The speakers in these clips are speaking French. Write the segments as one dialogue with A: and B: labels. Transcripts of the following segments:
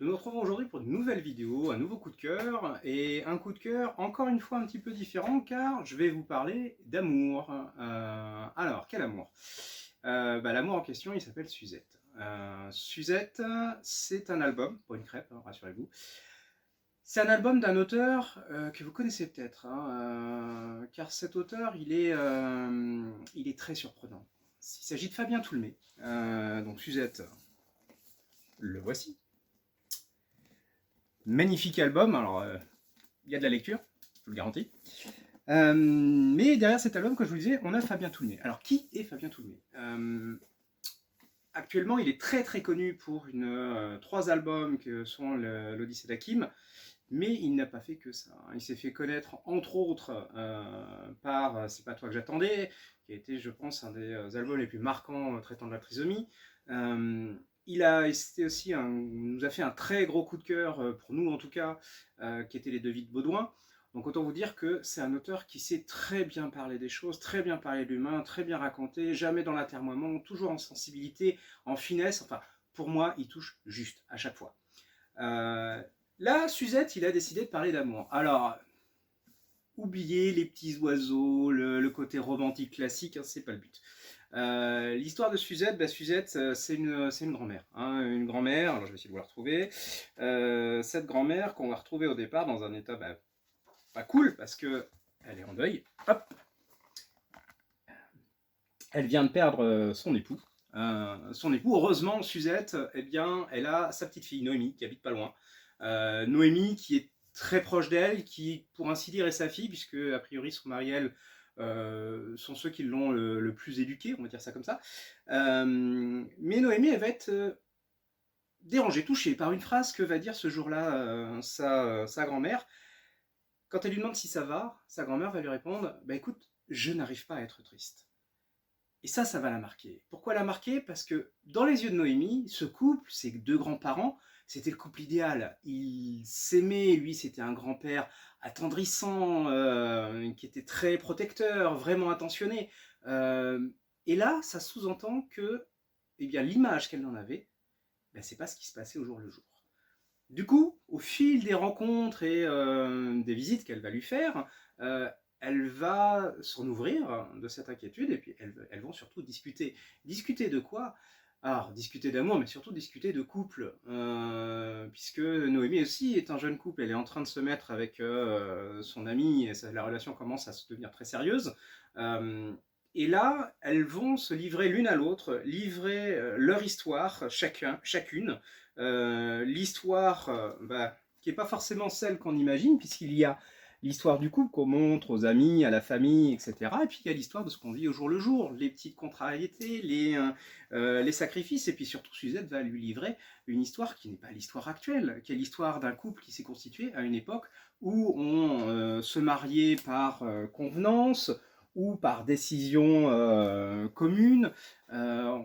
A: Nous nous retrouvons aujourd'hui pour une nouvelle vidéo, un nouveau coup de cœur, et un coup de cœur encore une fois un petit peu différent car je vais vous parler d'amour. Alors, quel amour? L'amour en question, il s'appelle Suzette. Suzette, c'est un album, pas une crêpe, hein, rassurez-vous. C'est un album d'un auteur que vous connaissez peut-être, hein, car cet auteur, il est très surprenant. Il s'agit de Fabien Toulmé. Donc Suzette, le voici. Magnifique album, alors il y a de la lecture, je vous le garantis. Mais derrière cet album, comme je vous le disais, on a Fabien Toulmé. Alors qui est Fabien Toulmé? Actuellement, il est très très connu pour trois albums que sont l'Odyssée d'Hakim, mais il n'a pas fait que ça. Il s'est fait connaître entre autres par C'est pas toi que j'attendais, qui a été, je pense, un des albums les plus marquants traitant de la trisomie. Nous a fait un très gros coup de cœur, pour nous en tout cas, qui était Les Devis de Baudouin. Donc autant vous dire que c'est un auteur qui sait très bien parler des choses, très bien parler de l'humain, très bien raconter, jamais dans l'atermoiement, toujours en sensibilité, en finesse. Enfin, pour moi, il touche juste à chaque fois. Là, Suzette, il a décidé de parler d'amour. Alors, oubliez les petits oiseaux, le côté romantique classique, hein, c'est pas le but. L'histoire de Suzette, Suzette, c'est une grand-mère. Hein, une grand-mère, alors je vais essayer de vous la retrouver. Cette grand-mère qu'on va retrouver au départ dans un état pas cool, parce que elle est en deuil. Hop, elle vient de perdre son époux. Heureusement, Suzette, eh bien, elle a sa petite fille, Noémie, qui habite pas loin. Noémie, qui est très proche d'elle, qui, pour ainsi dire, est sa fille, puisque, a priori, son mari, elle, sont ceux qui l'ont le plus éduquée, on va dire ça comme ça. Mais Noémie, elle va être dérangée, touchée par une phrase que va dire ce jour-là sa grand-mère. Quand elle lui demande si ça va, sa grand-mère va lui répondre « écoute, je n'arrive pas à être triste ». Et ça va la marquer. Pourquoi la marquer? Parce que dans les yeux de Noémie, ce couple, ces deux grands-parents, c'était le couple idéal. Ils s'aimaient, lui c'était un grand-père attendrissant, qui était très protecteur, vraiment attentionné. Et là, ça sous-entend que l'image qu'elle en avait, c'est pas ce qui se passait au jour le jour. Du coup, au fil des rencontres et des visites qu'elle va lui faire, elle va s'en ouvrir de cette inquiétude et puis elles vont surtout discuter. Discuter de quoi? Alors, discuter d'amour, mais surtout discuter de couple, puisque Noémie aussi est un jeune couple, elle est en train de se mettre avec son ami, et la relation commence à se devenir très sérieuse. Et là, elles vont se livrer l'une à l'autre, livrer leur histoire, chacune, l'histoire qui n'est pas forcément celle qu'on imagine, puisqu'il y a l'histoire du couple qu'on montre aux amis, à la famille, etc. Et puis il y a l'histoire de ce qu'on vit au jour le jour, les petites contrariétés, les sacrifices, et puis surtout Suzette va lui livrer une histoire qui n'est pas l'histoire actuelle, qui est l'histoire d'un couple qui s'est constitué à une époque où on se mariait par convenance, ou par décision commune.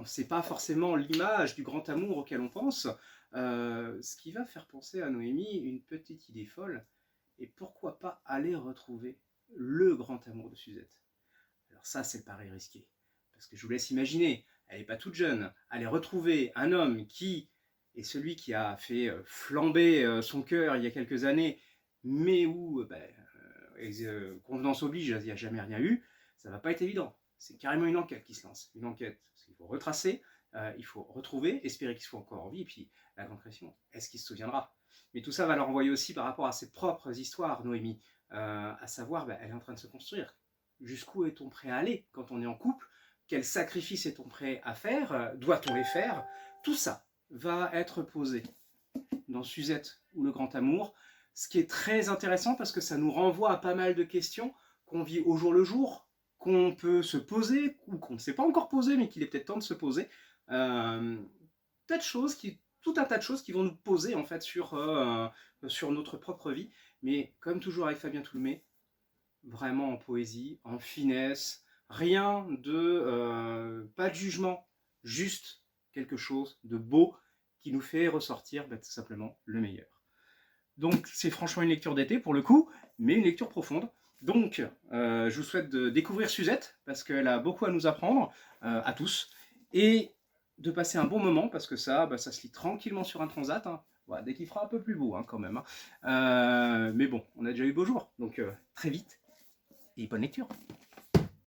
A: C'est pas forcément l'image du grand amour auquel on pense. Ce qui va faire penser à Noémie une petite idée folle, et pourquoi pas aller retrouver le grand amour de Suzette. Alors ça, c'est le pari risqué, parce que je vous laisse imaginer, elle n'est pas toute jeune, aller retrouver un homme qui est celui qui a fait flamber son cœur il y a quelques années, mais où convenance oblige, il n'y a jamais rien eu, ça va pas être évident. C'est carrément une enquête qui se lance, une enquête, parce qu'il faut retracer, il faut retrouver, espérer qu'il soit encore en vie, et puis la grande question, est-ce qu'il se souviendra? Mais tout ça va le renvoyer aussi par rapport à ses propres histoires, Noémie, à savoir, elle est en train de se construire. Jusqu'où est-on prêt à aller quand on est en couple? Quels sacrifices est-on prêt à faire? Doit-on les faire? Tout ça va être posé dans Suzette ou le grand amour, ce qui est très intéressant parce que ça nous renvoie à pas mal de questions qu'on vit au jour le jour, qu'on peut se poser, ou qu'on ne s'est pas encore posé, mais qu'il est peut-être temps de se poser. Tout un tas de choses qui vont nous poser en fait sur notre propre vie. Mais comme toujours avec Fabien Toulmé, vraiment en poésie, en finesse, rien de pas de jugement, juste quelque chose de beau qui nous fait ressortir tout simplement le meilleur. Donc c'est franchement une lecture d'été pour le coup, mais une lecture profonde. Donc je vous souhaite de découvrir Suzette, parce qu'elle a beaucoup à nous apprendre, à tous. Et de passer un bon moment, parce que ça, bah, ça se lit tranquillement sur un transat, hein. Voilà, dès qu'il fera un peu plus beau, hein, quand même, hein. Mais bon, on a déjà eu beau jour, donc très vite, et bonne lecture.